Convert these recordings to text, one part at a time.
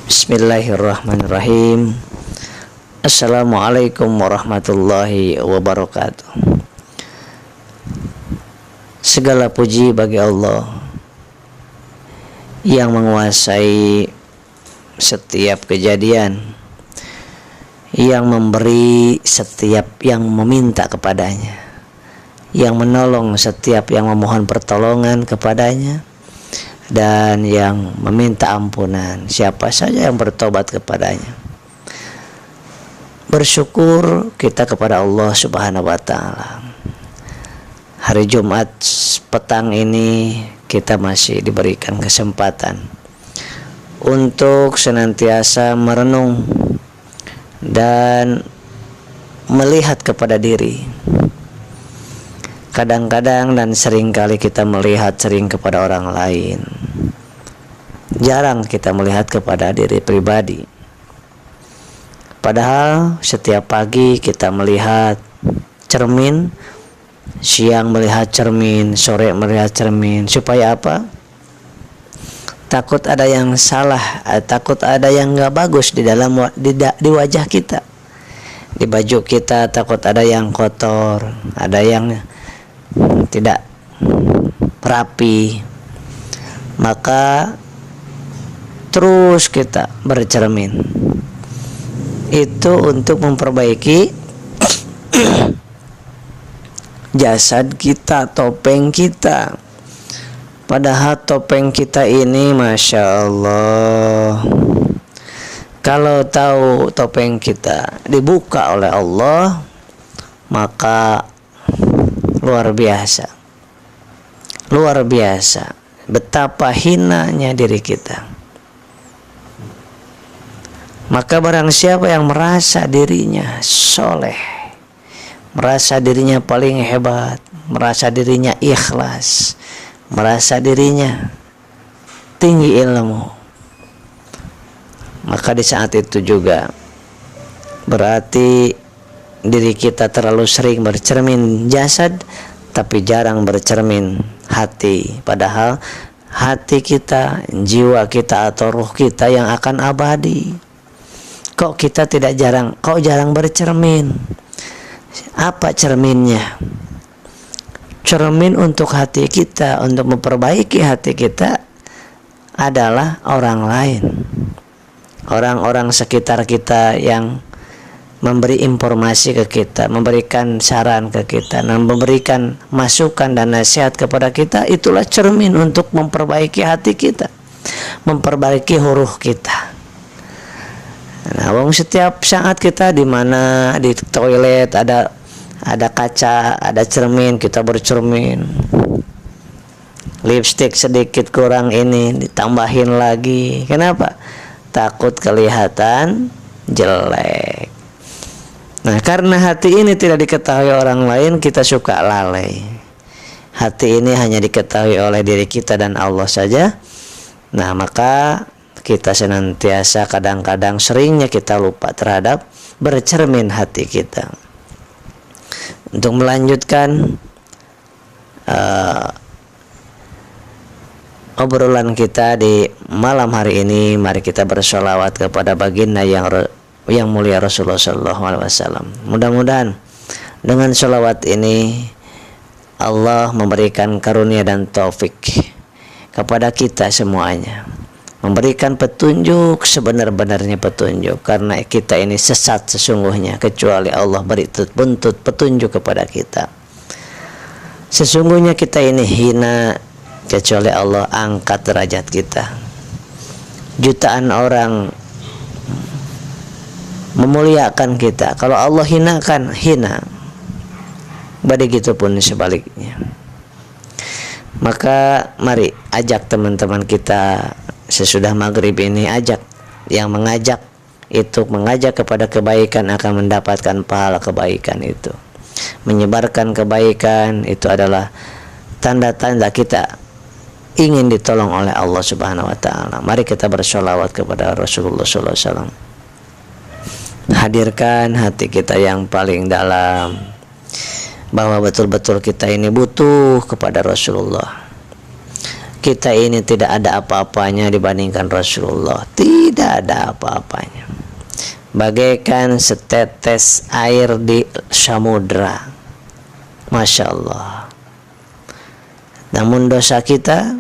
Bismillahirrahmanirrahim. Assalamualaikum warahmatullahi wabarakatuh. Segala puji bagi Allah yang menguasai setiap kejadian, yang memberi setiap yang meminta kepadanya, yang menolong setiap yang memohon pertolongan kepadanya, dan yang meminta ampunan siapa saja yang bertobat kepadanya. Bersyukur kita kepada Allah Subhanahu wa taala. Hari Jumat petang ini kita masih diberikan kesempatan untuk senantiasa merenung dan melihat kepada diri. Kadang-kadang dan seringkali kita melihat sering kepada orang lain. Jarang kita melihat kepada diri pribadi. Padahal setiap pagi kita melihat cermin, siang melihat cermin, sore melihat cermin. Supaya apa? Takut ada yang salah, takut ada yang gak bagus di wajah kita, di baju kita. Takut ada yang kotor, ada yang tidak rapi. Maka terus kita bercermin itu untuk memperbaiki jasad kita, topeng kita. Padahal topeng kita ini, Masya Allah, kalau tahu topeng kita dibuka oleh Allah, maka luar biasa betapa hinanya diri kita. Maka barang siapa yang merasa dirinya soleh, merasa dirinya paling hebat, merasa dirinya ikhlas, merasa dirinya tinggi ilmu, maka di saat itu juga berarti diri kita terlalu sering bercermin jasad, tapi jarang bercermin hati. Padahal hati kita, jiwa kita atau ruh kita yang akan abadi. Kok kita jarang bercermin? Apa cerminnya? Cermin untuk hati kita, untuk memperbaiki hati kita adalah orang lain. Orang-orang sekitar kita yang memberi informasi ke kita, memberikan saran ke kita, dan memberikan masukan dan nasihat kepada kita. Itulah cermin untuk memperbaiki hati kita, memperbaiki huruf kita. Nah, setiap saat kita di mana di toilet ada kaca, ada cermin, kita bercermin. Lipstik sedikit kurang ini ditambahin lagi. Kenapa? Takut kelihatan jelek. Nah, karena hati ini tidak diketahui orang lain, kita suka lalai. Hati ini hanya diketahui oleh diri kita dan Allah saja. Nah, maka kita senantiasa kadang-kadang seringnya kita lupa terhadap bercermin hati kita. Untuk melanjutkan obrolan kita di malam hari ini, mari kita bersolawat kepada baginda yang mulia Rasulullah SAW. Mudah-mudahan dengan sholawat ini Allah memberikan karunia dan taufik kepada kita semuanya, memberikan petunjuk sebenar-benarnya petunjuk, karena kita ini sesat sesungguhnya kecuali Allah beri buntut petunjuk kepada kita. Sesungguhnya kita ini hina kecuali Allah angkat derajat kita. Jutaan orang memuliakan kita, kalau Allah hinakan, hina. Begitu pun sebaliknya. Maka mari ajak teman-teman kita sesudah maghrib ini, ajak yang mengajak itu mengajak kepada kebaikan akan mendapatkan pahala kebaikan itu. Menyebarkan kebaikan itu adalah tanda-tanda kita ingin ditolong oleh Allah Subhanahu wa taala. Mari kita bersolawat kepada Rasulullah sallallahu alaihi wasallam. Hadirkan hati kita yang paling dalam, bahwa betul-betul kita ini butuh kepada Rasulullah. kita ini tidak ada apa-apanya dibandingkan Rasulullah. Tidak ada apa-apanya. Bagaikan setetes air di samudra. Masya Allah. Namun dosa kita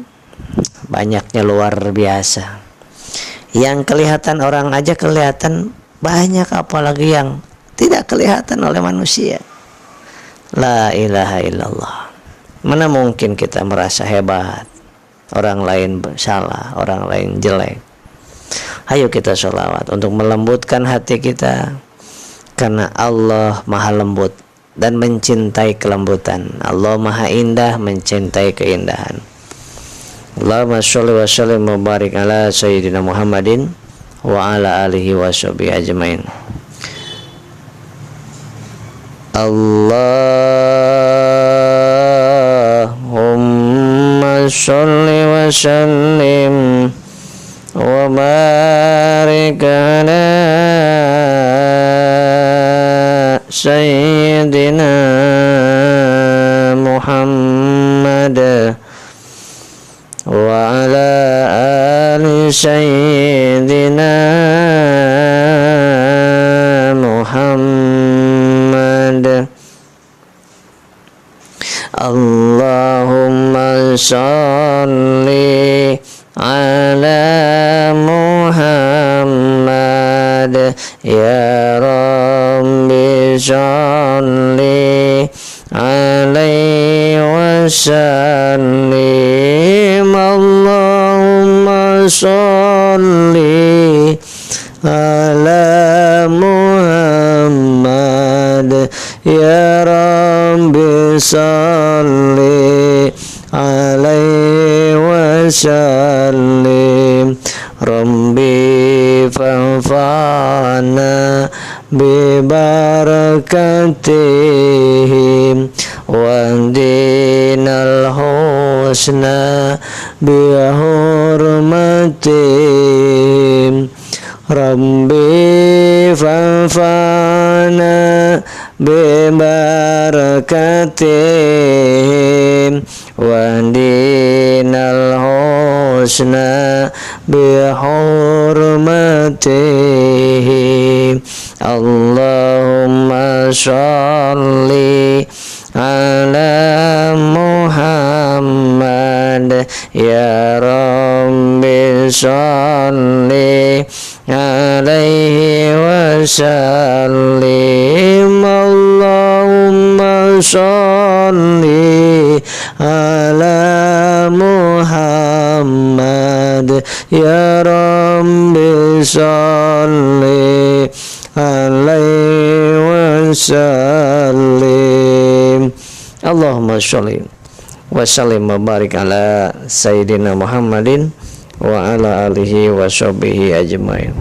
banyaknya luar biasa. Yang kelihatan orang aja kelihatan banyak, apalagi yang tidak kelihatan oleh manusia. La ilaha illallah. Mana mungkin kita merasa hebat, orang lain salah, orang lain jelek. Ayo kita sholawat untuk melembutkan hati kita, karena Allah maha lembut dan mencintai kelembutan. Allah maha indah, mencintai keindahan. Allahumma sholli wa sallim wa barik ala sayyidina Muhammadin wa ala alihi wa sahbihi ajmain. Allahumma sholli wa sallim wa barik ala sayyidina Muhammad wa ala ali sayyidina Muhammad. Allahumma sholli ala Muhammad ya Rabbi sholli alaihi wasallim. Allahumma sholli ala Muhammad ya Rabbi sholli alaihi wasallim. Rabbi fanfa'na bi barakatihim wahdinal husna bi hurmatihim. Rabbi fanfa'na bi barakatihim wahdinal husna bi hurmatihim. Allahumma sholli ala Muhammad ya Rabbi sholli alaihi wasallim. Allahumma sholli ala Muhammad ya Rabbi sholli alaihi wasallim. Allahumma sholli wa sallim wa barik ala sayyidina Muhammadin wa ala alihi wa sahbihi ajmain.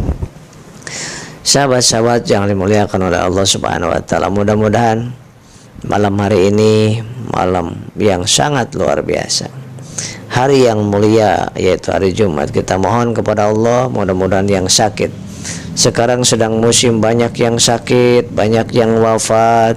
Sahabat-sahabat yang dimuliakan oleh Allah Subhanahu wa taala, mudah-mudahan malam hari ini malam yang sangat luar biasa, hari yang mulia, yaitu hari Jumat. Kita mohon kepada Allah, mudah-mudahan yang sakit, sekarang sedang musim banyak yang sakit, banyak yang wafat,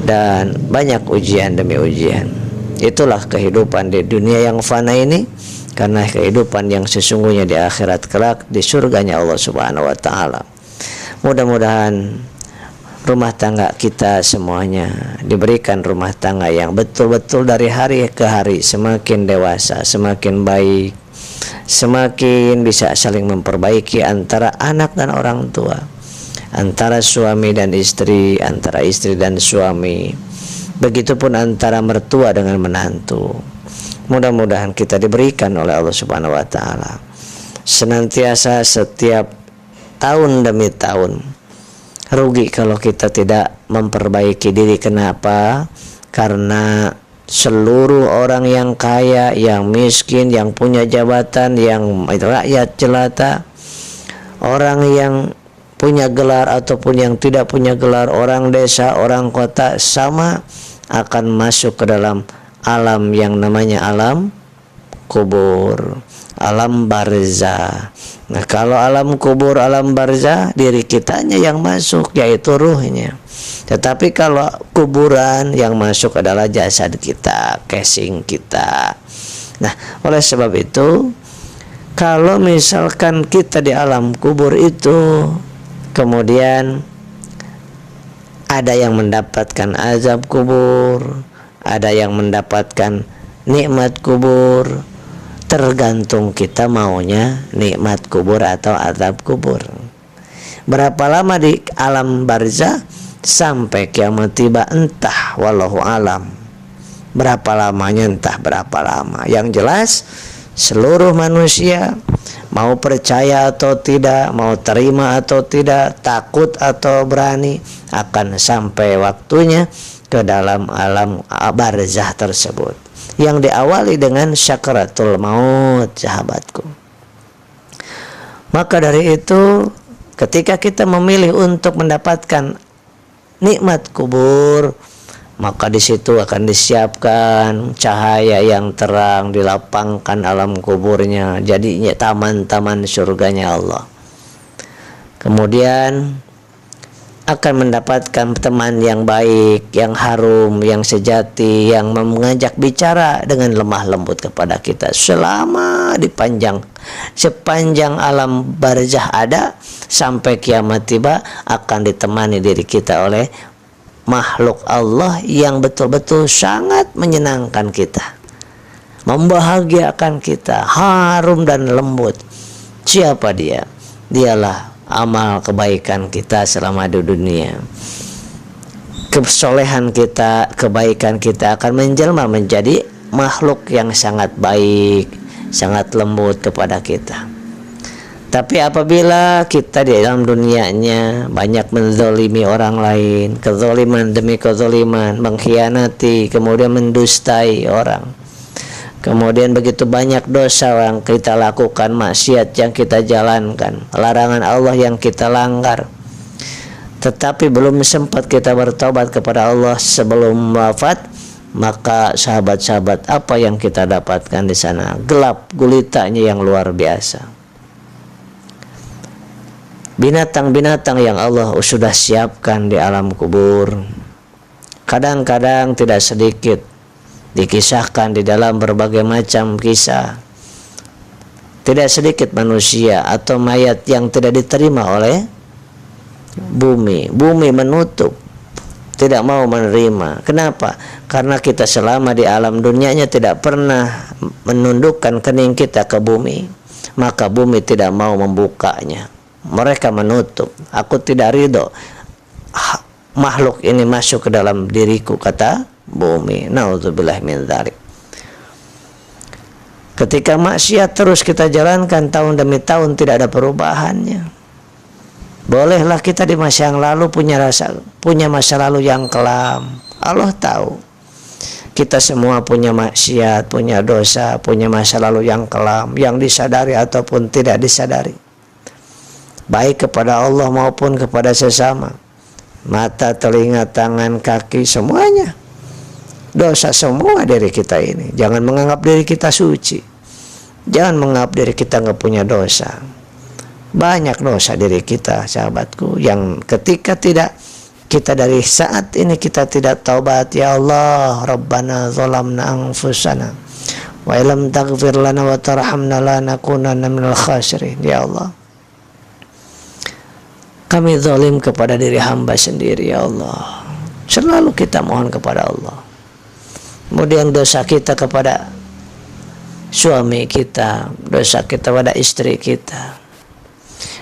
dan banyak ujian demi ujian. Itulah kehidupan di dunia yang fana ini, karena kehidupan yang sesungguhnya di akhirat kelak di surganya Allah Subhanahu wa taala. Mudah-mudahan rumah tangga kita semuanya diberikan rumah tangga yang betul-betul dari hari ke hari semakin dewasa, semakin baik, semakin bisa saling memperbaiki antara anak dan orang tua, antara suami dan istri, antara istri dan suami, begitupun antara mertua dengan menantu. Mudah-mudahan kita diberikan oleh Allah Subhanahu wa taala senantiasa setiap tahun demi tahun. Rugi kalau kita tidak memperbaiki diri. Kenapa? Karena seluruh orang yang kaya, yang miskin, yang punya jabatan, yang rakyat jelata, orang yang punya gelar ataupun yang tidak punya gelar, orang desa, orang kota, sama akan masuk ke dalam alam yang namanya alam kubur, alam barzah. Nah, kalau alam kubur, alam barzah, diri kitanya yang masuk, yaitu ruhnya. Tetapi kalau kuburan, yang masuk adalah jasad kita, casing kita, Nah, oleh sebab itu, kalau misalkan kita di alam kubur itu kemudian ada yang mendapatkan azab kubur, ada yang mendapatkan nikmat kubur, tergantung kita maunya nikmat kubur atau azab kubur. Berapa lama di alam barzah sampai kiamat tiba, entah, wallahu alam. Berapa lamanya, entah berapa lama. Yang jelas seluruh manusia, mau percaya atau tidak, mau terima atau tidak, takut atau berani, akan sampai waktunya ke dalam alam barzah tersebut, yang diawali dengan syakaratul maut, sahabatku. Maka dari itu, ketika kita memilih untuk mendapatkan nikmat kubur, maka di situ akan disiapkan cahaya yang terang, dilapangkan alam kuburnya, jadinya taman-taman surganya Allah. Kemudian akan mendapatkan teman yang baik, yang harum, yang sejati, yang mengajak bicara dengan lemah lembut kepada kita selama sepanjang alam barzah ada sampai kiamat tiba, akan ditemani diri kita oleh makhluk Allah yang betul-betul sangat menyenangkan kita, membahagiakan kita, harum dan lembut. Siapa dia? Dialah amal kebaikan kita selama di dunia. Kesolehan kita, kebaikan kita akan menjelma menjadi makhluk yang sangat baik, sangat lembut kepada kita. Tapi apabila kita di dalam dunianya banyak menzalimi orang lain, kezaliman demi kezaliman, mengkhianati, kemudian mendustai orang, kemudian begitu banyak dosa yang kita lakukan, maksiat yang kita jalankan, larangan Allah yang kita langgar, tetapi belum sempat kita bertobat kepada Allah sebelum wafat, maka sahabat-sahabat, apa yang kita dapatkan di sana? Gelap gulitanya yang luar biasa. Binatang-binatang yang Allah sudah siapkan di alam kubur, kadang-kadang tidak sedikit dikisahkan di dalam berbagai macam kisah. Tidak sedikit manusia atau mayat yang tidak diterima oleh bumi. Bumi menutup, tidak mau menerima. Kenapa? Karena kita selama di alam dunianya tidak pernah menundukkan kening kita ke bumi, maka bumi tidak mau membukanya. Mereka menutup. Aku tidak ridho makhluk ini masuk ke dalam diriku, kata bumi. Naudzubillah min dzalik. Ketika maksiat terus kita jalankan tahun demi tahun, tidak ada perubahannya. Bolehlah kita di masa yang lalu punya masa lalu yang kelam. Allah tahu kita semua punya maksiat, punya dosa, punya masa lalu yang kelam, yang disadari ataupun tidak disadari, baik kepada Allah maupun kepada sesama. Mata, telinga, tangan, kaki, semuanya dosa semua dari kita ini. Jangan menganggap diri kita suci, jangan menganggap diri kita nggak punya dosa. Banyak dosa diri kita, sahabatku, yang ketika kita dari saat ini kita tidak taubat, ya Allah, Rabbana zalamna anfusana wa illam taghfir lana wa tarhamna lanakunanna minal khasirin. Ya Allah, kami zalim kepada diri hamba sendiri, ya Allah. Selalu kita mohon kepada Allah. Kemudian dosa kita kepada suami kita, dosa kita pada istri kita,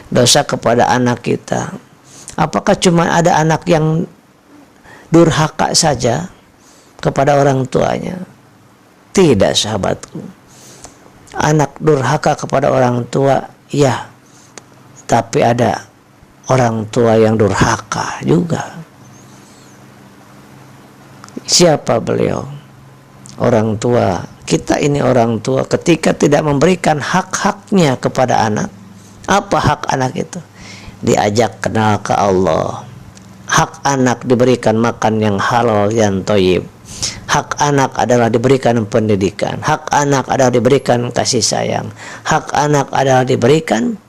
dosa kepada anak kita. Apakah cuma ada anak yang durhaka saja kepada orang tuanya? Tidak, sahabatku. Anak durhaka kepada orang tua, ya, tapi ada orang tua yang durhaka juga. Siapa beliau? Orang tua. Kita ini orang tua, ketika tidak memberikan hak-haknya kepada anak. Apa hak anak itu? Diajak kenal ke Allah. Hak anak diberikan makan yang halal, yang thayyib. Hak anak adalah diberikan pendidikan. Hak anak adalah diberikan kasih sayang. Hak anak adalah diberikan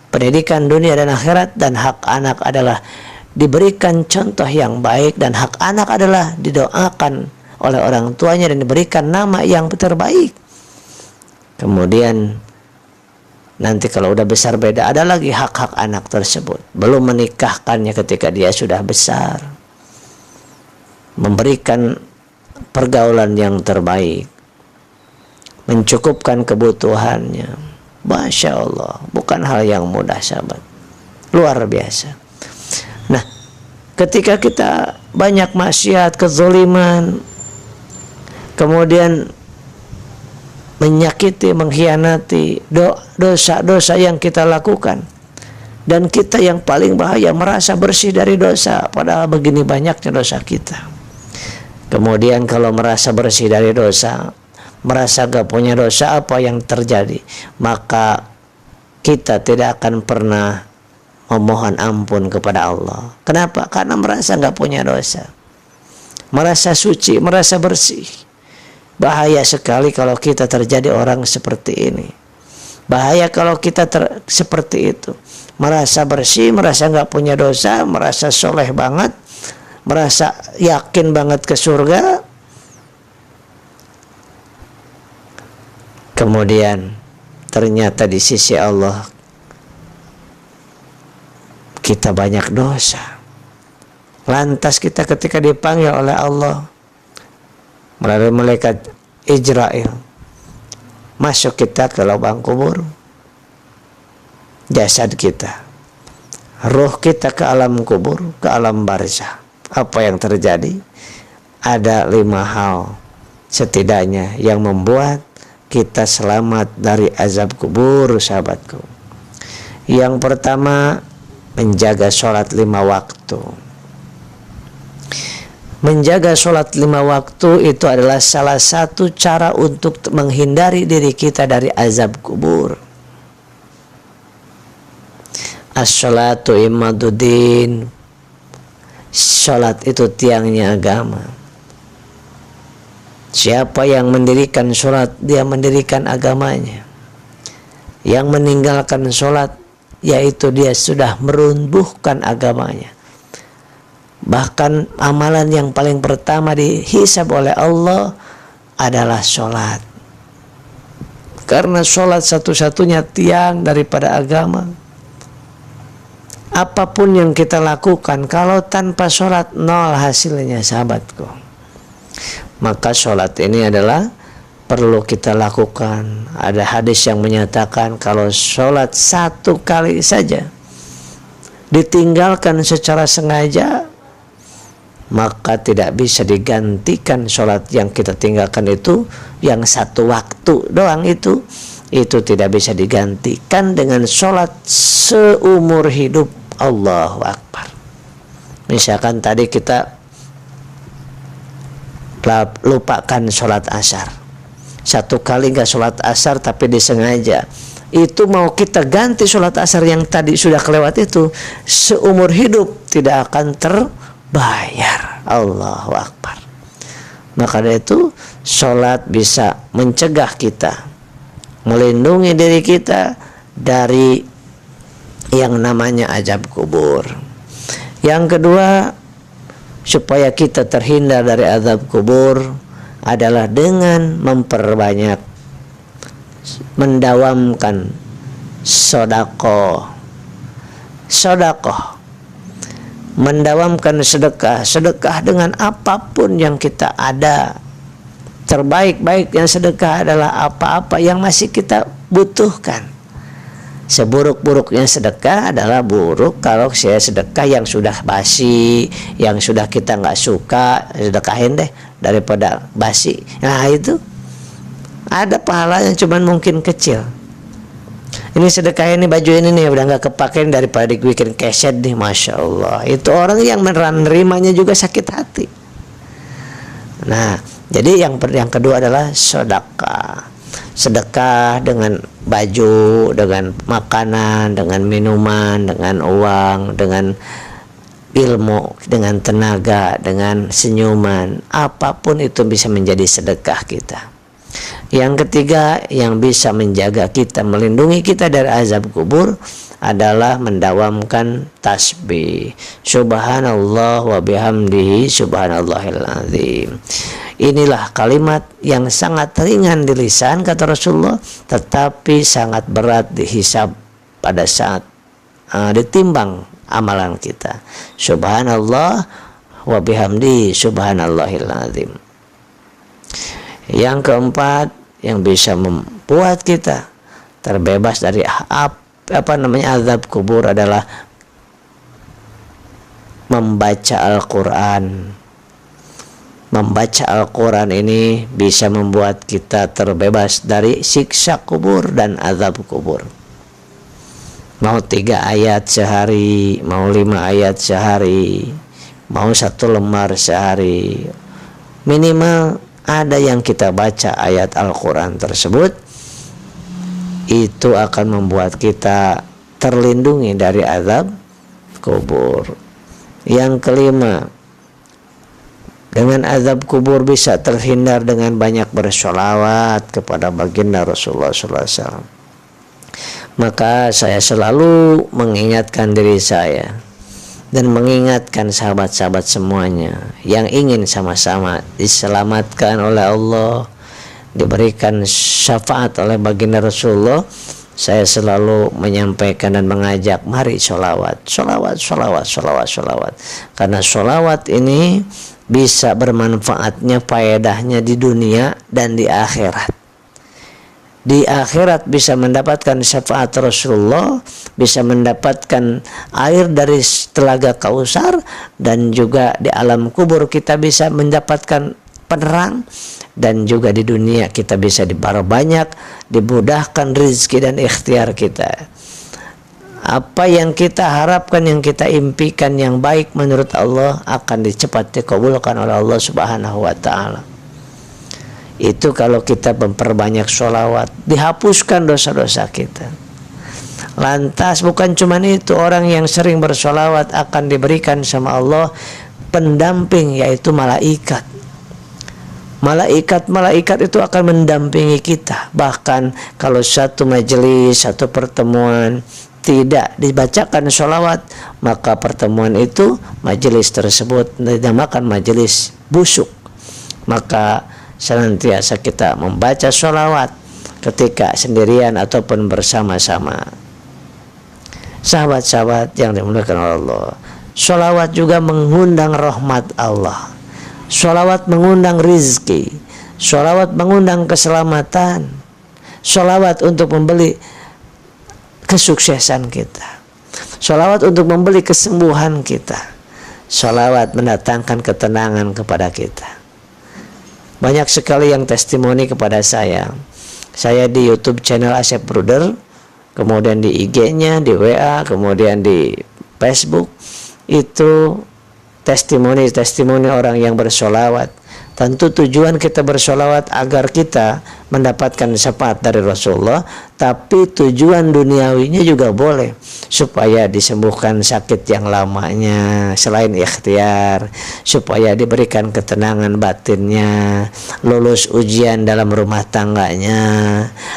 pendidikan dunia dan akhirat, dan hak anak adalah diberikan contoh yang baik, dan hak anak adalah didoakan oleh orang tuanya dan diberikan nama yang terbaik. Kemudian nanti kalau udah besar beda, ada lagi hak-hak anak tersebut. Belum menikahkannya ketika dia sudah besar, memberikan pergaulan yang terbaik, mencukupkan kebutuhannya. Masya Allah, bukan hal yang mudah sahabat, luar biasa. Nah, ketika kita banyak maksiat, kezaliman, kemudian menyakiti, mengkhianati, dosa-dosa yang kita lakukan, dan kita yang paling bahaya merasa bersih dari dosa, padahal begini banyaknya dosa kita. Kemudian kalau merasa bersih dari dosa, merasa gak punya dosa, apa yang terjadi? Maka kita tidak akan pernah memohon ampun kepada Allah. Kenapa? Karena merasa gak punya dosa, merasa suci, merasa bersih. Bahaya sekali kalau kita terjadi orang seperti ini. Bahaya kalau kita seperti itu, merasa bersih, merasa gak punya dosa, merasa soleh banget, merasa yakin banget ke surga. Kemudian ternyata di sisi Allah kita banyak dosa. Lantas kita ketika dipanggil oleh Allah melalui malaikat Ijrail, masuk kita ke lubang kubur, jasad kita, ruh kita ke alam kubur, ke alam barzah. Apa yang terjadi? Ada 5 hal setidaknya yang membuat kita selamat dari azab kubur, sahabatku. Yang pertama, menjaga sholat 5 waktu. Menjaga sholat 5 waktu itu adalah salah satu cara untuk menghindari diri kita dari azab kubur. As-sholatu imaduddin. Sholat itu tiangnya agama. Siapa yang mendirikan sholat, dia mendirikan agamanya. Yang meninggalkan sholat, yaitu dia sudah meruntuhkan agamanya. Bahkan amalan yang paling pertama dihisab oleh Allah adalah sholat. Karena sholat satu-satunya tiang daripada agama. Apapun yang kita lakukan, kalau tanpa sholat, nol hasilnya, sahabatku. Maka sholat ini adalah perlu kita lakukan. Ada hadis yang menyatakan kalau sholat 1 kali saja ditinggalkan secara sengaja, maka tidak bisa digantikan sholat yang kita tinggalkan itu, yang 1 waktu doang itu tidak bisa digantikan dengan sholat seumur hidup. Allahu Akbar. Misalkan tadi kita lupakan sholat asar, 1 kali nggak sholat asar tapi disengaja, itu mau kita ganti sholat asar yang tadi sudah kelewat itu, seumur hidup tidak akan terbayar. Allahu Akbar. Maka dari itu sholat bisa mencegah kita, melindungi diri kita dari yang namanya azab kubur. Yang kedua, supaya kita terhindar dari azab kubur adalah dengan memperbanyak, mendawamkan sedekah. Mendawamkan sedekah dengan apapun yang kita ada. Terbaik-baiknya sedekah adalah apa-apa yang masih kita butuhkan. Seburuk-buruknya sedekah adalah buruk kalau saya sedekah yang sudah basi, yang sudah kita nggak suka, sedekahin deh daripada basi. Nah itu ada pahala yang cuman mungkin kecil. Ini sedekah ini, baju ini nih udah nggak kepakai daripada dibikin keset nih, masya Allah. Itu orang yang menerimanya juga sakit hati. Nah, jadi yang kedua adalah sedekah. Sedekah dengan baju, dengan makanan, dengan minuman, dengan uang, dengan ilmu, dengan tenaga, dengan senyuman. Apapun itu bisa menjadi sedekah kita. Yang ketiga yang bisa menjaga kita, melindungi kita dari azab kubur adalah mendawamkan tasbih. Subhanallah wa bihamdihi subhanallahil azim. Inilah kalimat yang sangat ringan di lisan kata Rasulullah, tetapi sangat berat dihisab pada saat ditimbang amalan kita. Subhanallah wa bihamdihi subhanallahil azim. Yang keempat yang bisa membuat kita terbebas dari azab kubur adalah membaca Al-Quran. Membaca Al-Quran ini bisa membuat kita terbebas dari siksa kubur dan azab kubur. Mau 3 ayat sehari, mau 5 ayat sehari, mau 1 lembar sehari, minimal ada yang kita baca ayat Al-Quran tersebut, itu akan membuat kita terlindungi dari azab kubur. Yang kelima, dengan azab kubur bisa terhindar dengan banyak bersolawat kepada baginda Rasulullah SAW. Maka saya selalu mengingatkan diri saya dan mengingatkan sahabat-sahabat semuanya yang ingin sama-sama diselamatkan oleh Allah, diberikan syafaat oleh baginda Rasulullah. Saya selalu menyampaikan dan mengajak, mari sholawat. Karena sholawat ini bisa bermanfaatnya, faedahnya di dunia dan di akhirat. Di akhirat bisa mendapatkan syafaat Rasulullah, bisa mendapatkan air dari telaga Kausar, dan juga di alam kubur kita bisa mendapatkan penerang, dan juga di dunia kita bisa diperbanyak, dimudahkan rezeki dan ikhtiar kita. Apa yang kita harapkan, yang kita impikan yang baik menurut Allah akan cepat dikabulkan oleh Allah Subhanahu wa Ta'ala. Itu kalau kita memperbanyak sholawat, dihapuskan dosa-dosa kita. Lantas bukan cuma itu, orang yang sering bersholawat akan diberikan sama Allah pendamping, yaitu malaikat. Malaikat itu akan mendampingi kita. Bahkan kalau satu majelis, satu pertemuan tidak dibacakan sholawat, maka pertemuan itu, majelis tersebut dinamakan majelis busuk. Maka senantiasa kita membaca sholawat ketika sendirian ataupun bersama-sama. Sahabat-sahabat yang dimuliakan oleh Allah, sholawat juga mengundang rahmat Allah. Sholawat mengundang rizki. Sholawat mengundang keselamatan. Sholawat untuk membeli kesuksesan kita. Sholawat untuk membeli kesembuhan kita. Sholawat mendatangkan ketenangan kepada kita. Banyak sekali yang testimoni kepada saya. Saya di YouTube channel Asep Bruder, kemudian di IG-nya, di WA, kemudian di Facebook, itu testimoni orang yang bersolawat. Tentu tujuan kita bersolawat agar kita mendapatkan syafaat dari Rasulullah, tapi tujuan duniawinya juga boleh, supaya disembuhkan sakit yang lamanya selain ikhtiar, supaya diberikan ketenangan batinnya, lulus ujian dalam rumah tangganya,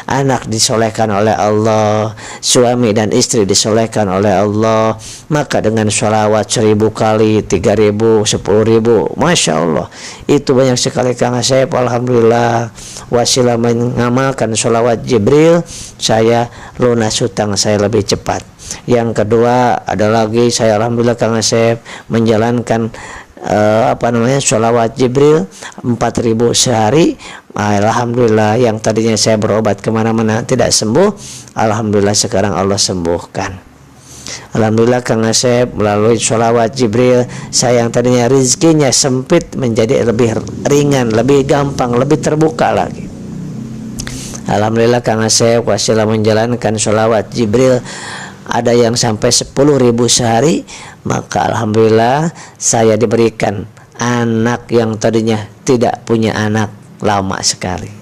anak disolehkan oleh Allah, suami dan istri disolehkan oleh Allah. Maka dengan sholawat 1000 kali, 3000, 10.000, Masya Allah, itu banyak sekali Kang Asep. Alhamdulillah, wasilah mengamalkan sholawat Jibril, saya lunas hutang saya lebih cepat. Yang kedua ada lagi, saya alhamdulillah Kang Asep menjalankan sholawat Jibril 4.000 sehari. Alhamdulillah, yang tadinya saya berobat kemana-mana tidak sembuh, alhamdulillah sekarang Allah sembuhkan. Alhamdulillah Kang Asep melalui sholawat Jibril, saya yang tadinya rizkinya sempit menjadi lebih ringan, lebih gampang, lebih terbuka lagi. Alhamdulillah Kang Asep wasilah menjalankan sholawat Jibril ada yang sampai 10.000 sehari, maka alhamdulillah saya diberikan anak yang tadinya tidak punya anak lama sekali.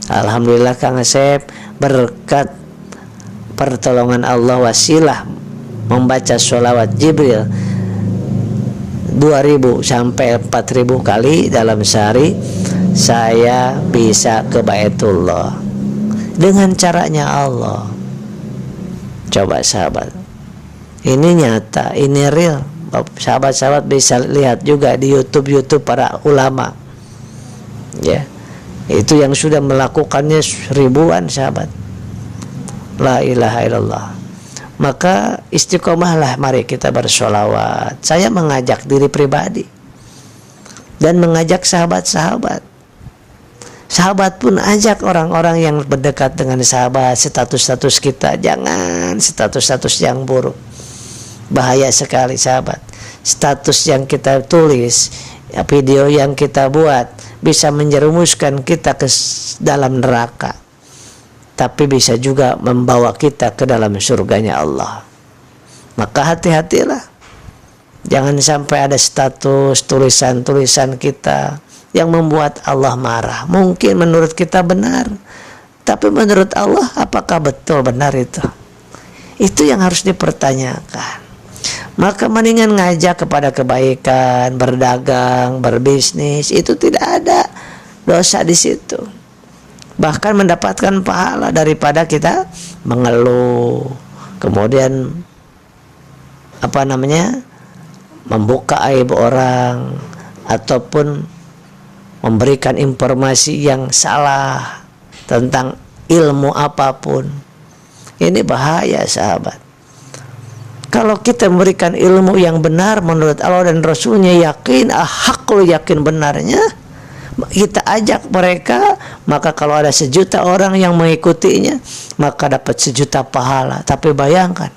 Alhamdulillah Kang Asep berkat pertolongan Allah, wasilah membaca sholawat Jibril 2.000 sampai 4.000 kali dalam sehari, saya bisa ke Baitullah dengan caranya Allah. Coba sahabat, ini nyata, ini real. Sahabat-sahabat bisa lihat juga di YouTube para ulama, ya, itu yang sudah melakukannya ribuan sahabat. La ilaha illallah. Maka istiqomahlah, mari kita bersolawat. Saya mengajak diri pribadi dan mengajak sahabat-sahabat. Sahabat pun ajak orang-orang yang berdekat dengan sahabat. Status-status kita jangan status-status yang buruk. Bahaya sekali sahabat. Status yang kita tulis, video yang kita buat bisa menjerumuskan kita ke dalam neraka, tapi bisa juga membawa kita ke dalam surganya Allah. Maka hati-hatilah, jangan sampai ada status, tulisan-tulisan kita yang membuat Allah marah. Mungkin menurut kita benar, tapi menurut Allah apakah betul benar itu? Itu yang harus dipertanyakan. Maka mendingan ngajak kepada kebaikan, berdagang, berbisnis, itu tidak ada dosa di situ. Bahkan mendapatkan pahala daripada kita mengeluh, kemudian membuka aib orang, ataupun memberikan informasi yang salah tentang ilmu apapun. Ini bahaya sahabat. Kalau kita memberikan ilmu yang benar menurut Allah dan Rasulnya, yakin, hakul yakin benarnya, kita ajak mereka, maka kalau ada 1 juta orang yang mengikutinya, maka dapat 1 juta pahala. Tapi bayangkan,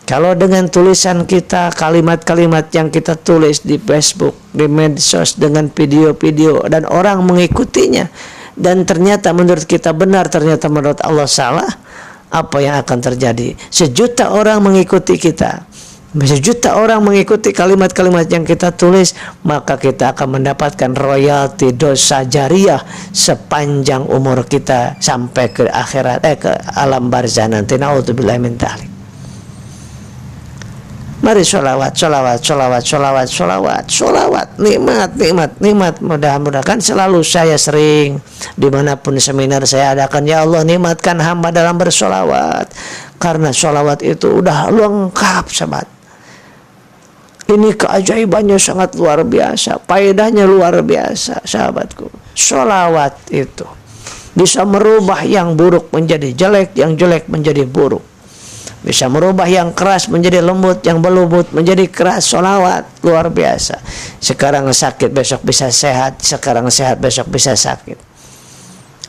kalau dengan tulisan kita, kalimat-kalimat yang kita tulis di Facebook, di medsos, dengan video-video, dan orang mengikutinya, dan ternyata menurut kita benar, ternyata menurut Allah salah, apa yang akan terjadi? 1 juta orang mengikuti kita, 1 juta orang mengikuti kalimat-kalimat yang kita tulis, maka kita akan mendapatkan royalti dosa jariah sepanjang umur kita sampai ke akhirat, ke alam barzah nanti. Naudzubillah min dzalik. Mari sholawat, sholawat, sholawat, sholawat, sholawat, sholawat. Nikmat, nikmat, nikmat. Mudah-mudahan selalu saya sering dimanapun seminar saya adakan, ya Allah nikmatkan hamba dalam bersolawat. Karena sholawat itu udah lengkap sahabat. Ini keajaibannya sangat luar biasa, faedahnya luar biasa sahabatku. Sholawat itu bisa merubah yang buruk menjadi jelek, yang jelek menjadi buruk. Bisa merubah yang keras menjadi lembut, yang berlembut menjadi keras. Sholawat luar biasa. Sekarang sakit besok bisa sehat, sekarang sehat besok bisa sakit.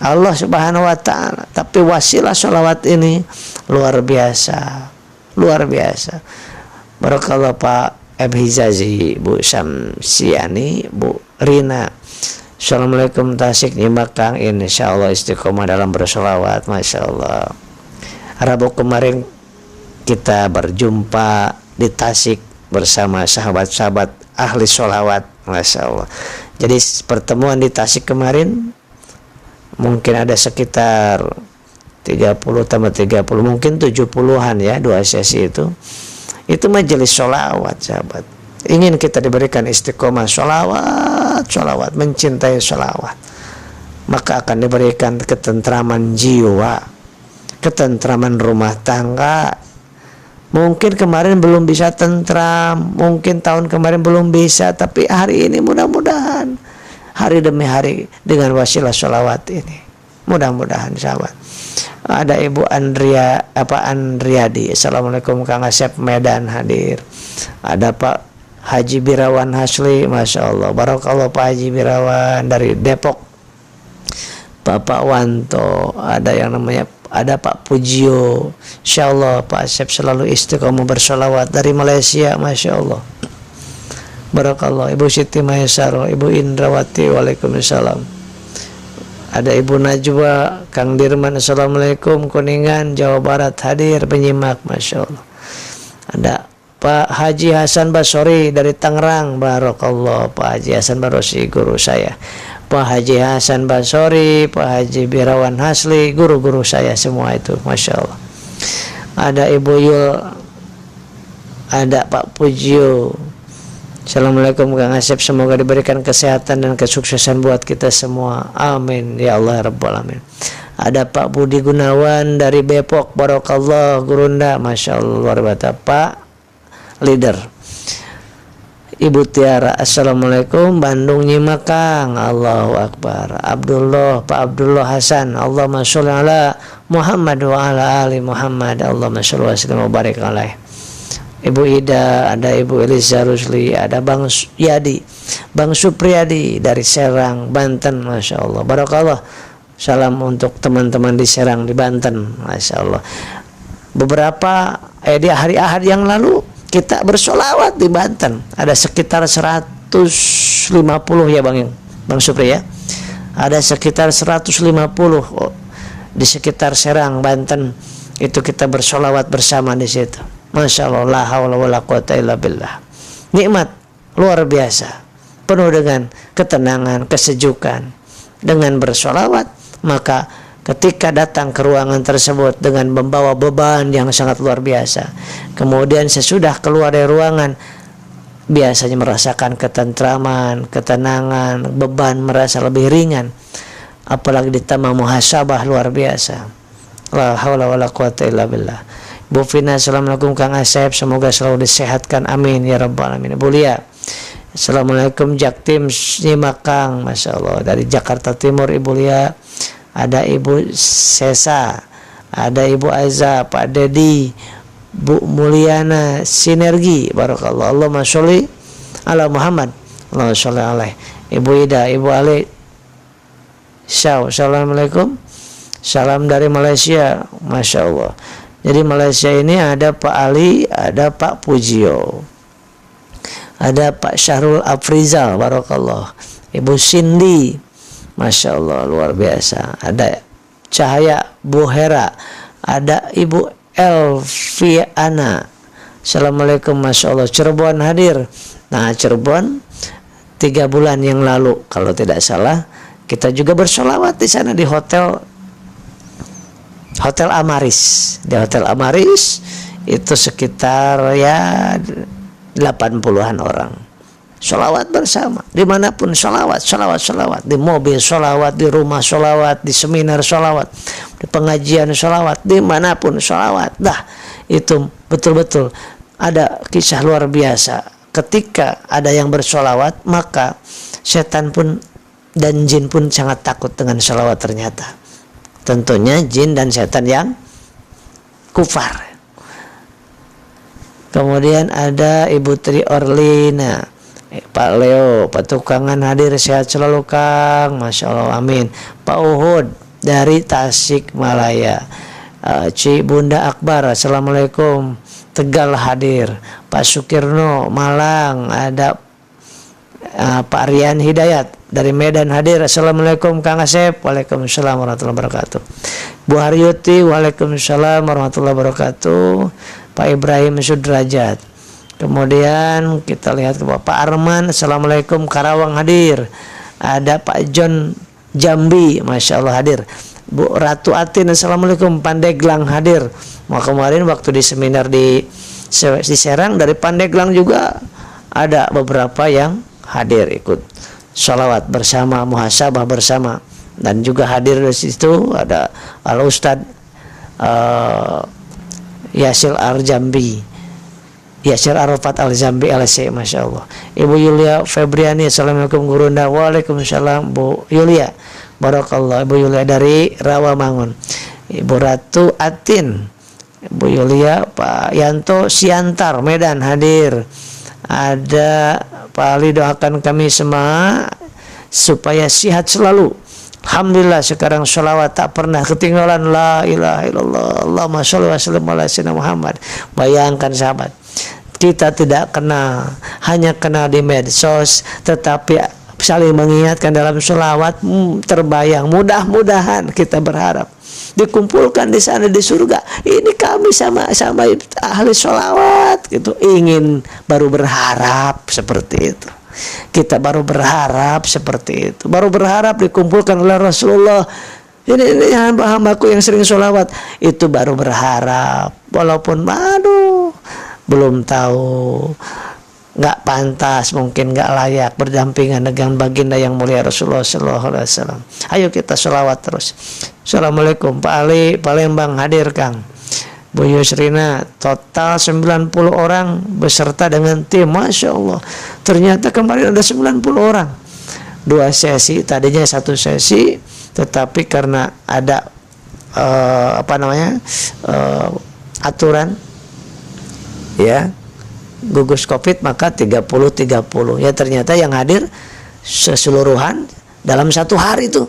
Allah Subhanahu wa ta'ala. Tapi wasilah sholawat ini luar biasa, luar biasa. Barakallah Pak Hizazi, Bu Syamsiani, Bu Rina. Assalamualaikum Tasik, nyimak Kang, insyaallah istiqomah dalam bersolawat. Masya Allah. Rabu kemarin kita berjumpa di Tasik bersama sahabat-sahabat ahli sholawat. Masya Allah. Jadi pertemuan di Tasik kemarin mungkin ada sekitar 30 tambah 30, mungkin 70-an ya, 2 sesi itu. Itu majelis sholawat sahabat. Ingin kita diberikan istiqomah sholawat, sholawat, mencintai sholawat, maka akan diberikan ketentraman jiwa, ketentraman rumah tangga. Mungkin kemarin belum bisa tentram, mungkin tahun kemarin belum bisa, tapi hari ini mudah-mudahan, hari demi hari dengan wasilah sholawat ini, mudah-mudahan sahabat. Ada Ibu Andriadi, Assalamualaikum Kang Asep, Medan hadir. Ada Pak Haji Birawan Hasli, Masya Allah, barakallah Pak Haji Birawan dari Depok. Bapak Wanto, ada yang namanya, ada Pak Pujio, Insya Allah Pak Asep selalu istiqomah bersolawat dari Malaysia, Masya Allah, barakallah. Ibu Siti Mahesaro, Ibu Indrawati, Waalaikumsalam. Ada Ibu Najwa, Kang Dirman, Assalamualaikum, Kuningan, Jawa Barat hadir penyimak, Masya Allah. Ada Pak Haji Hasan Basori dari Tangerang, barakallah. Pak Haji Hasan Basori guru saya, Pak Haji Hasan Basori, Pak Haji Birawan Hasli, guru-guru saya semua itu, Masya Allah. Ada Ibu Yul, ada Pak Pujio, Assalamualaikum Kang Asep, semoga diberikan kesehatan dan kesuksesan buat kita semua, amin ya Allah ya Rabbal Alamin. Ada Pak Budi Gunawan dari Depok, Barakallah Gurunda, Masya Allah luar biasa Pak leader. Ibu Tiara, Assalamualaikum, Bandung nyimak Kang, Allahu Akbar. Abdullah, Pak Abdullah Hasan, Allahumma sholli ala Muhammad wa ala ali Muhammad, Allahumma sholli wa sallim wa barik alaih. Ibu Ida, ada Ibu Eliza Rusli, ada Bang Yadi, Bang Supriyadi dari Serang, Banten, Masya Allah, Barakallah. Salam untuk teman-teman di Serang, di Banten, Masya Allah. Beberapa di hari Ahad yang lalu kita bersolawat di Banten, ada sekitar 150 ya Bang Supri ya. Ada sekitar 150 di sekitar Serang, Banten, itu kita bersolawat bersama di situ. Masya Allah, la hawla wa la quwata illa billah. Nikmat luar biasa, penuh dengan ketenangan, kesejukan. Dengan bersolawat, maka ketika datang ke ruangan tersebut dengan membawa beban yang sangat luar biasa, kemudian sesudah keluar dari ruangan, biasanya merasakan ketentraman, ketenangan, beban merasa lebih ringan. Apalagi ditambah muhasabah luar biasa. La haula wa la quwata illa billah. Bu Fina, Assalamualaikum Kang Asep, semoga selalu disehatkan, amin ya Rabbal Alamin. Bu Lia, Assalamualaikum Jaktim nyimak Kang, Masya Allah dari Jakarta Timur. Ibu Lia, ada Ibu Sesa, ada Ibu Aza, Pak Dedi, Bu Mulyana Sinergi, Barakallah. Allahumma sholli ala Muhammad, Allahumma sholli alaih. Ibu Ida, Ibu Ali Syau, Assalamualaikum, salam dari Malaysia, Masya Allah. Jadi Malaysia ini ada Pak Ali, ada Pak Pujio, ada Pak Syahrul Afrizal, Barakallah. Ibu Cindy, Masya Allah luar biasa. Ada Cahaya Buhera, ada Ibu Elviana. Assalamualaikum, Masya Allah. Cirebon hadir. Nah, Cirebon 3 bulan yang lalu kalau tidak salah kita juga bersolawat di sana di Hotel Amaris. Di Hotel Amaris itu sekitar ya 80-an orang. Sholawat bersama. Dimanapun sholawat. Di mobil sholawat, di rumah sholawat, di seminar sholawat, di pengajian sholawat, dimanapun sholawat. Dah, itu betul-betul ada kisah luar biasa. Ketika ada yang bersholawat, maka setan pun dan jin pun sangat takut dengan sholawat ternyata. Tentunya jin dan setan yang kufar. Kemudian ada Ibu Tri Orlina, Pak Leo, Petukangan hadir, sehat selalu Kang, Masya Allah, amin. Pak Uhud dari Tasikmalaya, Ci Bunda Akbar, Assalamualaikum, Tegal hadir. Pak Sukirno Malang, ada Pak Rian Hidayat dari Medan hadir. Assalamualaikum Kang Asep. Waalaikumsalam warahmatullahi wabarakatuh. Bu Haryuti, Waalaikumsalam warahmatullahi wabarakatuh. Pak Ibrahim Sudrajat. Kemudian kita lihat ke Pak Arman, Assalamualaikum, Karawang hadir. Ada Pak John Jambi, Masya Allah hadir. Bu Ratu Atin, Assalamualaikum, Pandeglang hadir. Mau kemarin waktu di seminar di Serang, dari Pandeglang juga ada beberapa yang hadir ikut sholawat bersama, muhasabah bersama. Dan juga hadir di situ ada Al Ustad Yasir Arjambi, Yasir Arafat Al-Zambi LC, Masya Allah. Ibu Yulia Febriani, Assalamualaikum Gurunda. Waalaikumsalam Bu Yulia, Barakallah. Ibu Yulia dari Rawamangun. Ibu Ratu Atin, Ibu Yulia, Pak Yanto Siantar Medan hadir. Ada Pak Ali, doakan kami semua supaya sehat selalu. Alhamdulillah sekarang sholawat tak pernah ketinggalan. La ilaha illallah, Allahumma sholli wa sallim ala sayyidina Muhammad. Bayangkan sahabat, kita tidak kenal, hanya kenal di medsos, tetapi saling mengingatkan dalam sholawat terbayang. Mudah-mudahan kita berharap dikumpulkan di sana di surga. Ini kami sama-sama ahli sholawat gitu, ingin baru berharap seperti itu. Kita baru berharap seperti itu, baru berharap dikumpulkan oleh Rasulullah. Ini hamba-hambaku yang sering sholawat, itu baru berharap. Walaupun belum tahu nggak pantas, mungkin nggak layak berdampingan dengan baginda yang mulia Rasulullah Sallallahu Alaihi Wasallam. Ayo kita sholawat terus. Assalamualaikum. Pak Ali Palembang hadir Kang. Bu Yusrina, total 90 orang beserta dengan tim. Masya Allah, ternyata kemarin ada 90 orang. 2 sesi, tadinya 1 sesi, tetapi karena ada aturan ya gugus COVID, maka 30-30 ya, ternyata yang hadir keseluruhan dalam 1 hari tuh.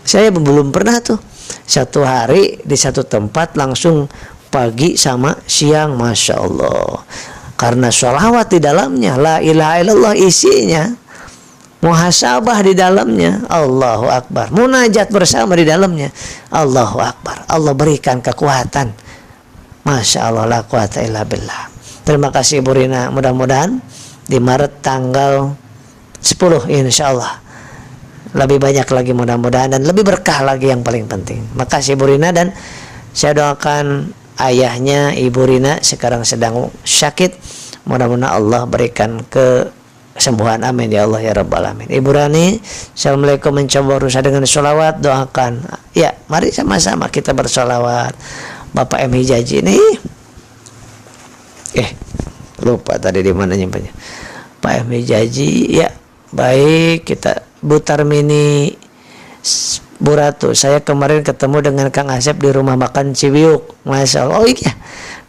Saya belum pernah tuh 1 hari di 1 tempat langsung pagi sama siang. Masya Allah, karena sholawat di dalamnya, la ilaha illallah isinya, muhasabah di dalamnya, Allahu Akbar, munajat bersama di dalamnya, Allahu Akbar. Allah berikan kekuatan. Masya Allah, la quwata illa billah. Terima kasih Ibu Rina, mudah-mudahan di Maret tanggal 10 insya Allah lebih banyak lagi, mudah-mudahan, dan lebih berkah lagi yang paling penting. Makasih Ibu Rina, dan saya doakan ayahnya Ibu Rina sekarang sedang sakit, mudah-mudahan Allah berikan kesembuhan, amin ya Allah ya Rabbal alamin. Ibu Rani, Assalamualaikum, mencoba berusaha dengan sholawat, doakan. Ya, mari sama-sama kita bersholawat. Bapak M. Hijaji ini lupa tadi di mana nyimpannya. Pak M. Hijaji, ya baik, kita Butar Mini Bu Ratu, saya kemarin ketemu dengan Kang Asep di rumah makan Cibiuk, Masya Allah. Oh iya,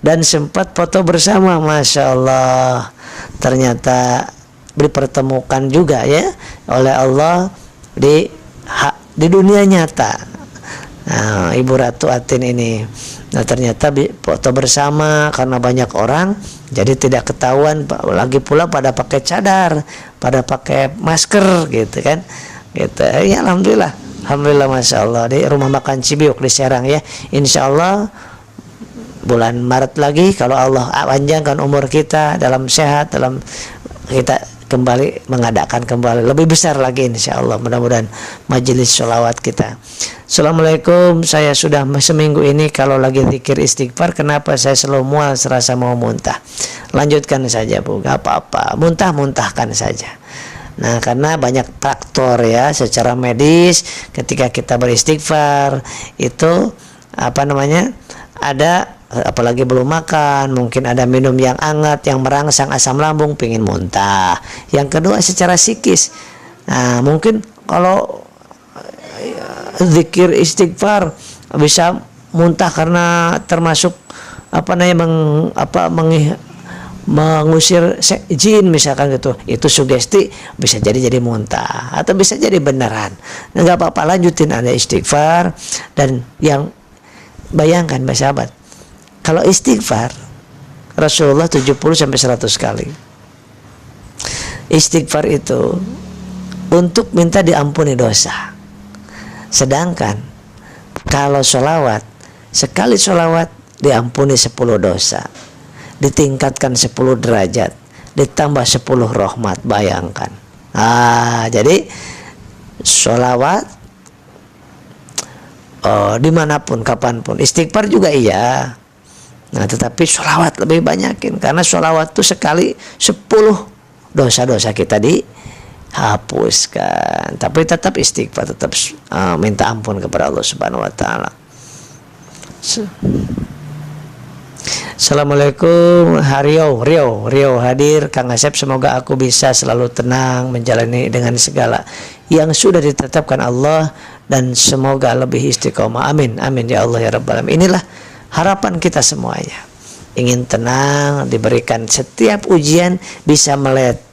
dan sempat foto bersama, Masya Allah. Ternyata dipertemukan juga ya oleh Allah di dunia nyata. Nah, Ibu Ratu Atin ini, nah ternyata foto bersama karena banyak orang, jadi tidak ketahuan. Lagi pula pada pakai cadar, pada pakai masker gitu kan, gitu ya. Alhamdulillah, Masya Allah, di rumah makan Cibiuk di Serang ya. Insya Allah bulan Maret lagi, kalau Allah panjangkan umur kita dalam sehat, dalam kita kembali mengadakan kembali lebih besar lagi insya Allah, mudah-mudahan majelis sholawat kita. Assalamualaikum, saya sudah seminggu ini kalau lagi zikir istighfar, kenapa saya selalu mual, serasa mau muntah? Lanjutkan saja Bu, gak apa-apa, muntahkan saja. Nah, karena banyak faktor ya secara medis. Ketika kita beristighfar itu ada, apalagi belum makan, mungkin ada minum yang hangat yang merangsang asam lambung, pingin muntah. Yang kedua secara psikis, nah mungkin kalau zikir istighfar bisa muntah karena termasuk mengusir jin misalkan gitu, itu sugesti, bisa jadi muntah atau bisa jadi beneran. Nah, nggak apa-apa, lanjutin Anda istighfar. Dan yang bayangkan Mbak sahabat, kalau istighfar Rasulullah 70-100 kali. Istighfar itu untuk minta diampuni dosa. Sedangkan kalau sholawat, sekali sholawat diampuni 10 dosa, ditingkatkan 10 derajat, ditambah 10 rahmat. Bayangkan. Jadi sholawat dimanapun, kapanpun. Istighfar juga iya. Nah, tetapi sholawat lebih banyakin, karena sholawat itu sekali 10 dosa-dosa kita dihapuskan. Tapi tetap istighfar, tetap minta ampun kepada Allah Subhanahu wa taala. Assalamualaikum, Rio hadir. Kang Asep, semoga aku bisa selalu tenang menjalani dengan segala yang sudah ditetapkan Allah, dan semoga lebih istiqomah. Amin ya Allah ya Rabbal alamin. Inilah harapan kita semuanya, ingin tenang, diberikan setiap ujian bisa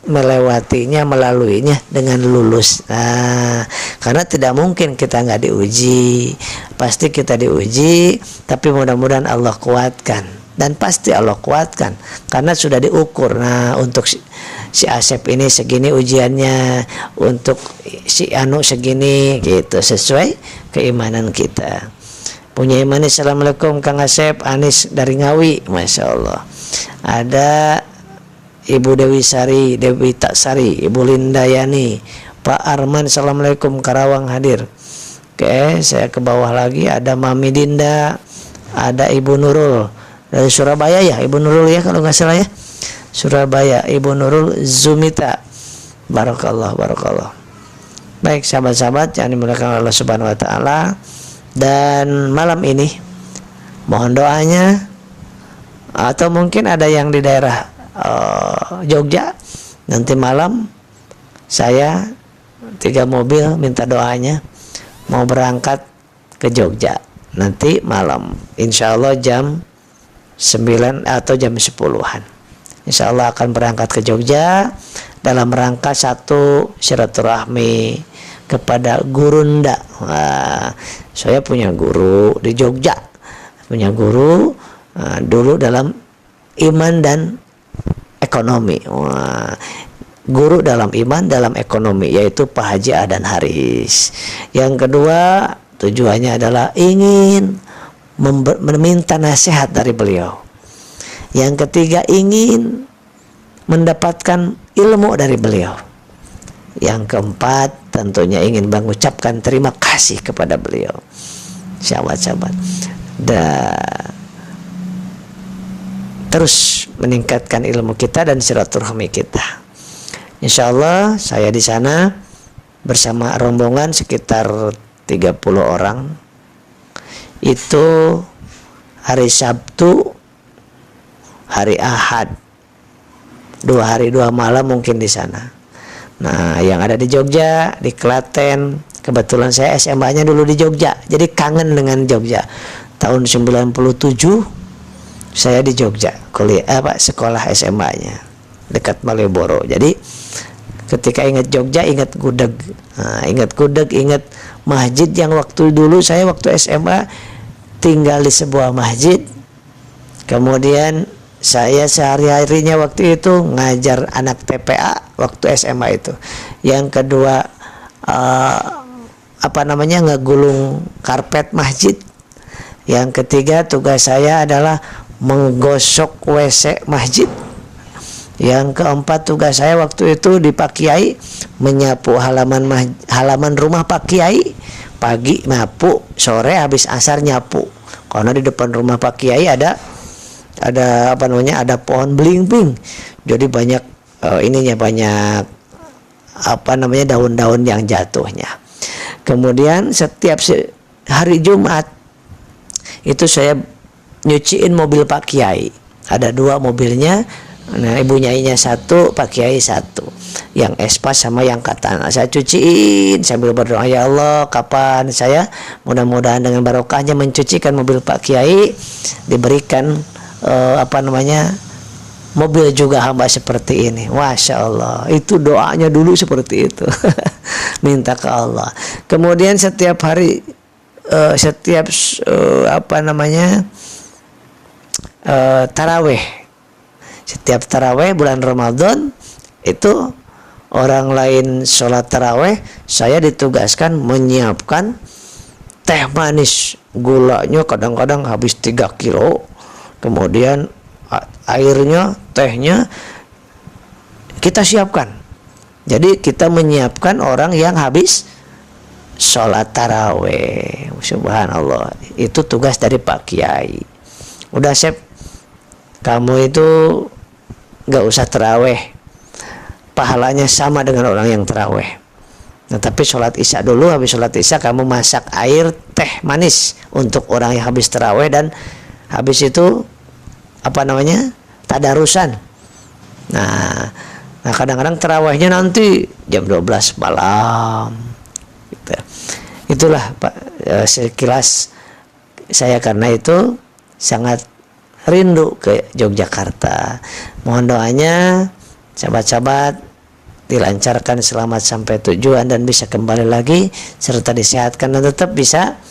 melewatinya, melaluinya dengan lulus. Nah, karena tidak mungkin kita nggak diuji, pasti kita diuji, tapi mudah-mudahan Allah kuatkan, dan pasti Allah kuatkan karena sudah diukur. Nah, untuk si Asep ini segini ujiannya, untuk si Anu segini gitu, sesuai keimanan kita. Punya iman. Assalamualaikum Kang Asep, Anis dari Ngawi, Masya Allah. Ada Ibu Dewi Sari, Dewi Taksari, Ibu Linda Yani, Pak Arman, Assalamualaikum, Karawang hadir. Oke, saya ke bawah lagi, ada Mami Dinda, ada Ibu Nurul dari Surabaya ya, Ibu Nurul ya kalau nggak salah ya. Surabaya, Ibu Nurul Zumita. Barakallah, barakallah. Baik sahabat-sahabat yang dimuliakan Allah Subhanahu wa taala, dan malam ini mohon doanya, atau mungkin ada yang di daerah Jogja, nanti malam saya 3 mobil minta doanya mau berangkat ke Jogja nanti malam, insya Allah jam 9 atau jam 10-an. Insya Allah akan berangkat ke Jogja dalam rangka satu silaturahmi kepada gurunda. Nah, saya punya guru di Jogja, punya guru dulu dalam iman dan ekonomi. Wah, guru dalam iman, dalam ekonomi, yaitu Pak Haji Adan Haris. Yang kedua, tujuannya adalah ingin meminta nasihat dari beliau. Yang ketiga, ingin mendapatkan ilmu dari beliau. Yang keempat, tentunya ingin mengucapkan terima kasih kepada beliau. Sahabat-sahabat, dan terus meningkatkan ilmu kita dan silaturahmi kita. Insya Allah saya di sana bersama rombongan sekitar 30 orang. Itu hari Sabtu, hari Ahad, 2 hari 2 malam mungkin di sana. Nah, yang ada di Jogja, di Klaten, kebetulan saya SMA-nya dulu di Jogja, jadi kangen dengan Jogja. Tahun 97 saya di Jogja sekolah SMA-nya dekat Malioboro. Jadi ketika ingat Jogja, ingat gudeg. Nah, ingat gudeg, ingat masjid yang waktu dulu saya waktu SMA tinggal di sebuah masjid. Kemudian saya sehari-harinya waktu itu ngajar anak TPA waktu SMA itu. Yang kedua ngegulung karpet masjid. Yang ketiga tugas saya adalah menggosok WC masjid. Yang keempat tugas saya waktu itu di Pak Kiai menyapu halaman rumah Pak Kiai. Pagi nyapu, sore habis asar nyapu. Karena di depan rumah Pak Kiai ada pohon belimbing. Jadi banyak banyak daun-daun yang jatuhnya. Kemudian setiap hari Jumat itu saya nyuciin mobil Pak Kiai. Ada 2 mobilnya. Nah, ibu nyainya 1, Pak Kiai 1. Yang Espas sama yang Katana. Saya cuciin sambil berdoa, ya Allah, kapan saya mudah-mudahan dengan barokahnya mencucikan mobil Pak Kiai, diberikan mobil juga hamba seperti ini. Masya Allah, itu doanya dulu seperti itu. Minta ke Allah. Kemudian setiap hari taraweh. Setiap taraweh bulan Ramadan itu orang lain sholat taraweh, saya ditugaskan menyiapkan teh manis. Gulanya kadang-kadang habis 3 kilo. Kemudian airnya, tehnya kita siapkan. Jadi kita menyiapkan orang yang habis sholat taraweh. Subhanallah, itu tugas dari Pak Kiai. Udah Sep, kamu itu gak usah taraweh, pahalanya sama dengan orang yang taraweh. Nah, tapi sholat isya dulu, habis sholat isya kamu masak air teh manis untuk orang yang habis taraweh, dan habis itu tadarusan. Nah kadang-kadang tarawehnya nanti jam 12 malam gitu. Itulah Pak, sekilas saya karena itu sangat rindu ke Yogyakarta. Mohon doanya sahabat-sahabat dilancarkan selamat sampai tujuan dan bisa kembali lagi serta disehatkan dan tetap bisa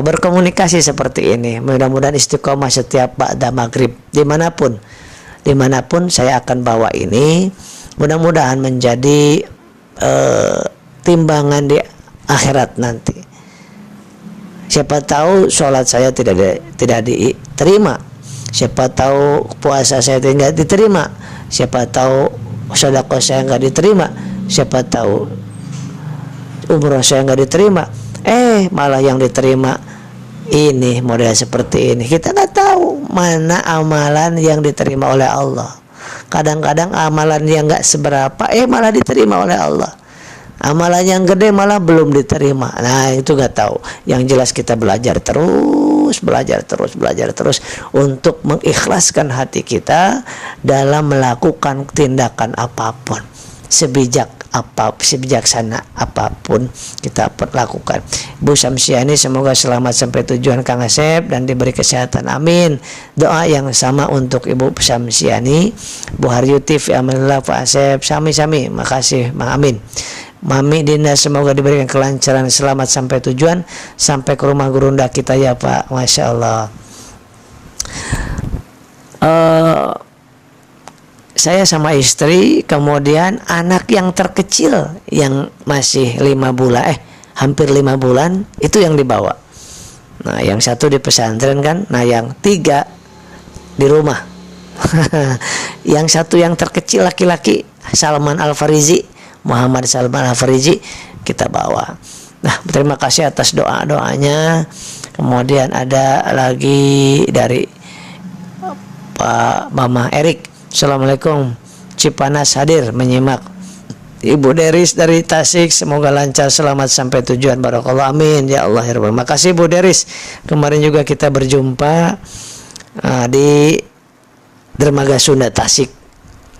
berkomunikasi seperti ini. Mudah-mudahan istiqomah setiap ba'da maghrib dimanapun saya akan bawa ini. Mudah-mudahan menjadi timbangan di akhirat nanti. Siapa tahu sholat saya tidak diterima. Siapa tahu puasa saya tidak diterima. Siapa tahu sedekah saya nggak diterima. Siapa tahu umroh saya nggak diterima. Malah yang diterima ini model seperti ini. Kita nggak tahu mana amalan yang diterima oleh Allah. Kadang-kadang amalan yang nggak seberapa malah diterima oleh Allah. Amalan yang gede malah belum diterima. Nah, itu nggak tahu. Yang jelas kita belajar terus untuk mengikhlaskan hati kita dalam melakukan tindakan apapun. Sebijaksana apapun kita lakukan. Bu Syamsiani semoga selamat sampai tujuan Kang Asep dan diberi kesehatan, amin. Doa yang sama untuk Ibu Syamsiani, Bu Haryuti, fi amanillah Pak Asep, sami-sami, makasih, amin. Mami Dinda semoga diberikan kelancaran, selamat sampai tujuan, sampai ke rumah Gurunda kita ya Pak. Masya Allah. Saya sama istri, kemudian anak yang terkecil yang masih 5 bulan, hampir 5 bulan itu yang dibawa. Nah, yang satu di pesantren kan, nah yang 3 di rumah. Yang satu yang terkecil laki-laki, Salman Al-Farizi, Muhammad Salman Al-Farizi, kita bawa. Nah, terima kasih atas doa-doanya. Kemudian ada lagi dari Pak Mama Erik, Assalamualaikum, Cipanas hadir menyimak. Ibu Deris dari Tasik, semoga lancar selamat sampai tujuan, barakallah, amin ya Allah ya Rabbal. Makasih Bu Deris. Kemarin juga kita berjumpa di Dermaga Sunda Tasik.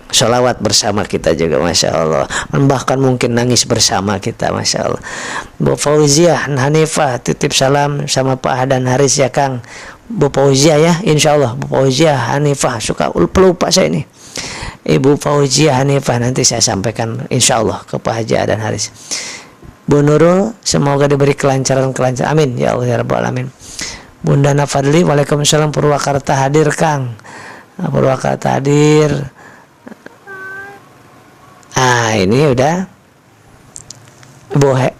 Sholawat bersama kita juga, Masya Allah. Bahkan mungkin nangis bersama kita, Masya Allah. Bu Fauziah Hanifah titip salam sama Pak Hadan Haris ya Kang. Bu Fauziah ya, insya Allah. Bu Fauziah Hanifah, suka pelupa saya ini. Ibu Fauziah Hanifah, nanti saya sampaikan insya Allah ke Pak Haji Hadan Haris. Bu Nurul, semoga diberi kelancaran, amin ya Allah ya Rabbal alamin. Bunda Nafadli, waalaikumsalam, Purwakarta hadir Kang. Purwakarta hadir. Ini udah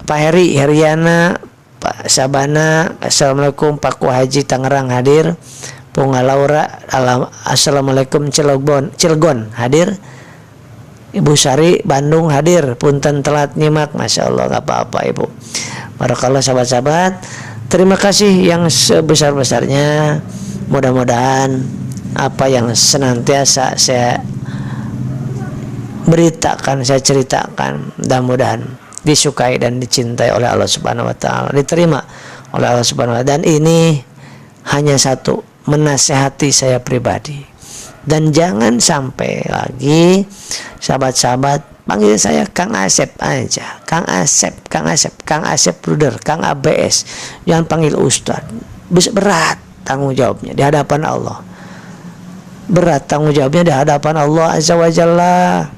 Pak Heri, Heriana, Pak Sabana, assalamualaikum. Pak Haji Tangerang hadir. Punga Laura, assalamualaikum. Cilegon hadir. Ibu Sari Bandung hadir. Punten telat nyimak, Masya Allah, gak apa-apa Ibu. Barakallah sahabat-sahabat. Terima kasih yang sebesar-besarnya. Mudah-mudahan apa yang senantiasa saya beritakan, saya ceritakan, mudah-mudahan disukai dan dicintai oleh Allah Subhanahu wa taala, diterima oleh Allah Subhanahu wa taala. Dan ini hanya satu, menasehati saya pribadi. Dan jangan sampai lagi sahabat-sahabat panggil saya Kang Asep aja. Kang Asep Bruder, Kang ABS. Jangan panggil Ustaz. Berat tanggung jawabnya di hadapan Allah. Berat tanggung jawabnya di hadapan Allah Azza wa Jalla.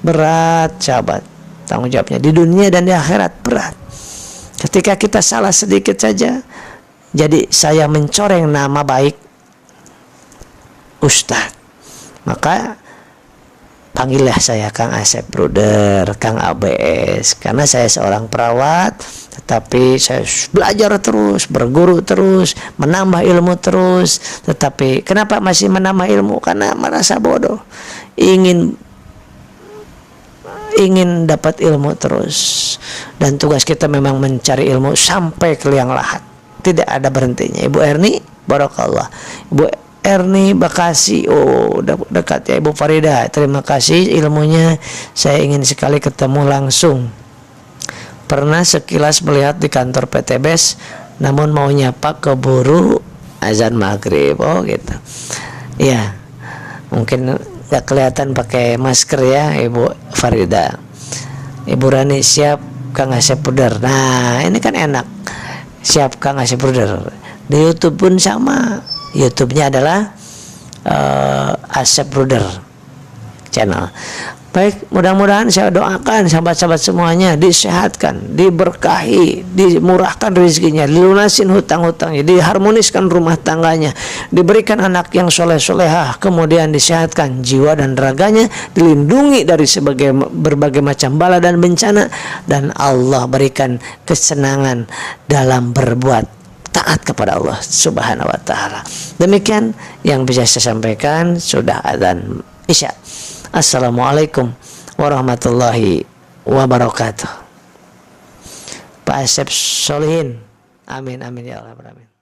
Berat sahabat tanggung jawabnya di dunia dan di akhirat, berat. Ketika kita salah sedikit saja, jadi saya mencoreng nama baik Ustaz, maka panggillah saya Kang Asep Bruder, Kang ABS, karena saya seorang perawat, tetapi saya belajar terus, berguru terus, menambah ilmu terus. Tetapi kenapa masih menambah ilmu? Karena merasa bodoh, ingin dapat ilmu terus. Dan tugas kita memang mencari ilmu sampai ke liang lahat, tidak ada berhentinya. Ibu Erni, barakallah. Ibu Erni Bekasi, dekat ya. Ibu Farida, terima kasih ilmunya. Saya ingin sekali ketemu langsung. Pernah sekilas melihat di kantor PTBS, namun mau nyapa keburu azan maghrib. Gitu ya, mungkin gak kelihatan pakai masker ya Ibu Farida. Ibu Rani, siap Kang Asep Bruder. Nah, ini kan enak, siap Kang Asep Bruder. Di YouTube pun sama, YouTube-nya adalah Asep Bruder channel. Baik, mudah-mudahan saya doakan sahabat-sahabat semuanya disehatkan, diberkahi, dimurahkan rezekinya, dilunasin hutang-hutangnya, diharmoniskan rumah tangganya, diberikan anak yang soleh-solehah, kemudian disehatkan jiwa dan raganya, dilindungi dari berbagai macam bala dan bencana, dan Allah berikan kesenangan dalam berbuat taat kepada Allah Subhanahu wa taala. Demikian yang bisa saya sampaikan, sudah adzan Isya. Assalamualaikum warahmatullahi wabarakatuh. Pak Asep Solihin. Amin amin ya Allah. Amin.